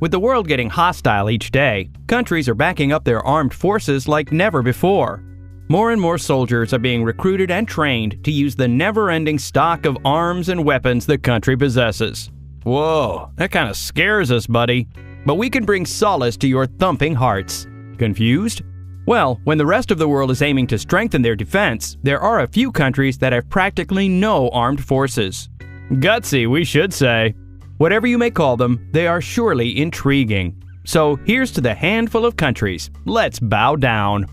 With the world getting hostile each day, countries are backing up their armed forces like never before. More and more soldiers are being recruited and trained to use the never-ending stock of arms and weapons the country possesses. Whoa, that kind of scares us, buddy. But we can bring solace to your thumping hearts. Confused? Well, when the rest of the world is aiming to strengthen their defense, there are a few countries that have practically no armed forces. Gutsy, we should say. Whatever you may call them, they are surely intriguing. So here's to the handful of countries. Let's bow down.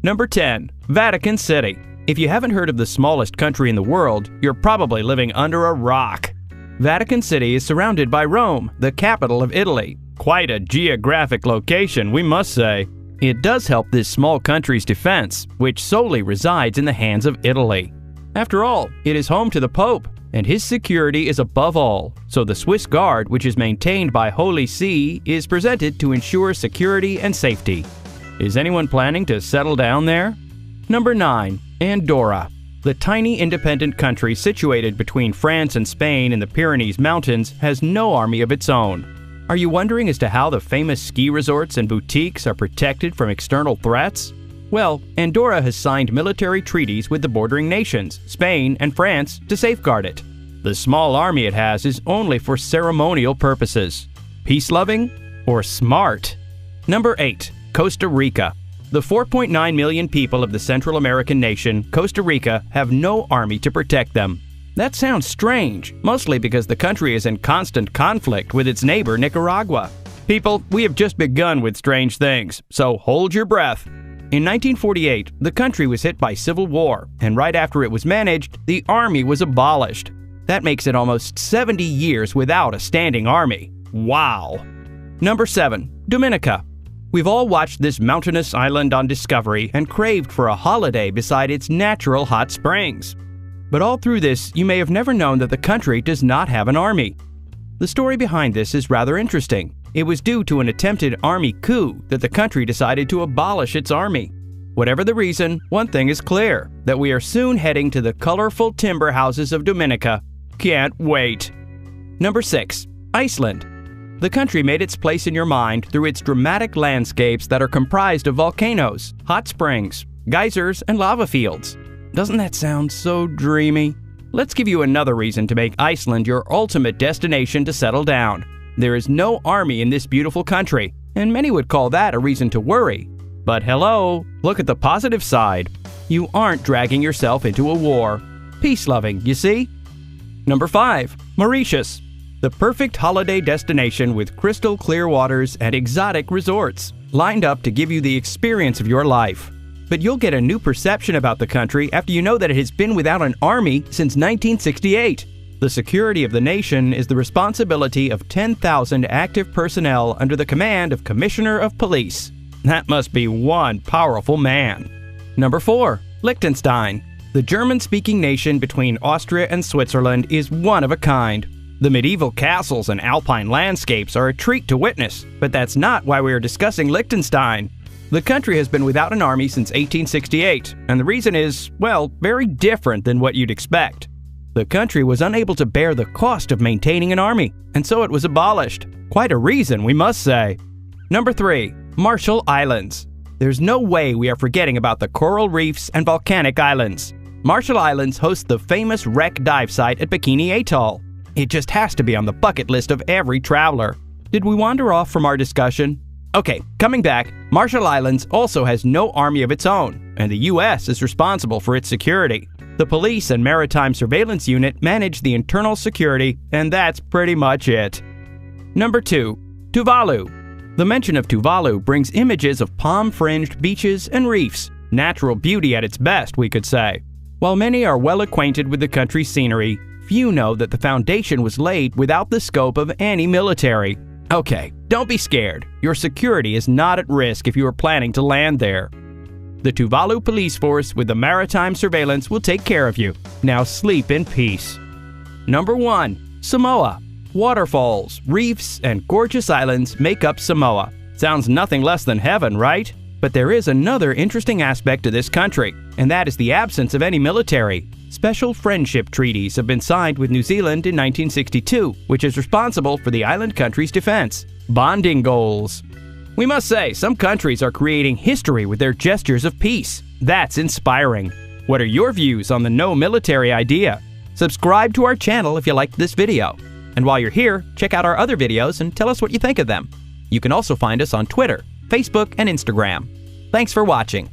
Number 10. Vatican City. If you haven't heard of the smallest country in the world, you're probably living under a rock. Vatican City is surrounded by Rome, the capital of Italy. Quite a geographic location, we must say. It does help this small country's defense, which solely resides in the hands of Italy. After all, it is home to the Pope, and his security is above all, so the Swiss Guard, which is maintained by Holy See, is presented to ensure security and safety. Is anyone planning to settle down there? Number 9. Andorra. The tiny independent country situated between France and Spain in the Pyrenees Mountains has no army of its own. Are you wondering as to how the famous ski resorts and boutiques are protected from external threats? Well, Andorra has signed military treaties with the bordering nations, Spain and France, to safeguard it. The small army it has is only for ceremonial purposes. Peace-loving or smart? Number 8. Costa Rica. The 4.9 million people of the Central American nation, Costa Rica, have no army to protect them. That sounds strange, mostly because the country is in constant conflict with its neighbor Nicaragua. People, we have just begun with strange things, so hold your breath. In 1948, the country was hit by civil war, and right after it was managed, the army was abolished. That makes it almost 70 years without a standing army. Wow! Number 7. Dominica. We've all watched this mountainous island on Discovery and craved for a holiday beside its natural hot springs. But all through this, you may have never known that the country does not have an army. The story behind this is rather interesting. It was due to an attempted army coup that the country decided to abolish its army. Whatever the reason, one thing is clear, that we are soon heading to the colorful timber houses of Dominica. Can't wait. Number 6. Iceland. The country made its place in your mind through its dramatic landscapes that are comprised of volcanoes, hot springs, geysers, and lava fields. Doesn't that sound so dreamy? Let's give you another reason to make Iceland your ultimate destination to settle down. There is no army in this beautiful country, and many would call that a reason to worry. But hello, look at the positive side. You aren't dragging yourself into a war. Peace-loving, you see? Number 5. Mauritius. The perfect holiday destination with crystal clear waters and exotic resorts, lined up to give you the experience of your life. But you'll get a new perception about the country after you know that it has been without an army since 1968. The security of the nation is the responsibility of 10,000 active personnel under the command of Commissioner of Police. That must be one powerful man. Number 4. Liechtenstein. The German-speaking nation between Austria and Switzerland is one of a kind. The medieval castles and alpine landscapes are a treat to witness, but that's not why we are discussing Liechtenstein. The country has been without an army since 1868, and the reason is, well, very different than what you'd expect. The country was unable to bear the cost of maintaining an army, and so it was abolished. Quite a reason, we must say. Number 3. Marshall Islands. There's no way we are forgetting about the coral reefs and volcanic islands. Marshall Islands hosts the famous wreck dive site at Bikini Atoll. It just has to be on the bucket list of every traveler. Did we wander off from our discussion? Okay, coming back, Marshall Islands also has no army of its own, and the U.S. is responsible for its security. The police and maritime surveillance unit manage the internal security, and that's pretty much it. Number 2. Tuvalu. The mention of Tuvalu brings images of palm-fringed beaches and reefs, natural beauty at its best, we could say. While many are well acquainted with the country's scenery, few know that the foundation was laid without the scope of any military. Okay, don't be scared. Your security is not at risk if you are planning to land there. The Tuvalu police force with the maritime surveillance will take care of you. Now sleep in peace. Number 1. Samoa. Waterfalls, reefs, and gorgeous islands make up Samoa. Sounds nothing less than heaven, right? But there is another interesting aspect to this country, and that is the absence of any military. Special friendship treaties have been signed with New Zealand in 1962, which is responsible for the island country's defense. Bonding goals. We must say, some countries are creating history with their gestures of peace. That's inspiring. What are your views on the no military idea? Subscribe to our channel if you liked this video. And while you're here, check out our other videos and tell us what you think of them. You can also find us on Twitter, Facebook, and Instagram. Thanks for watching.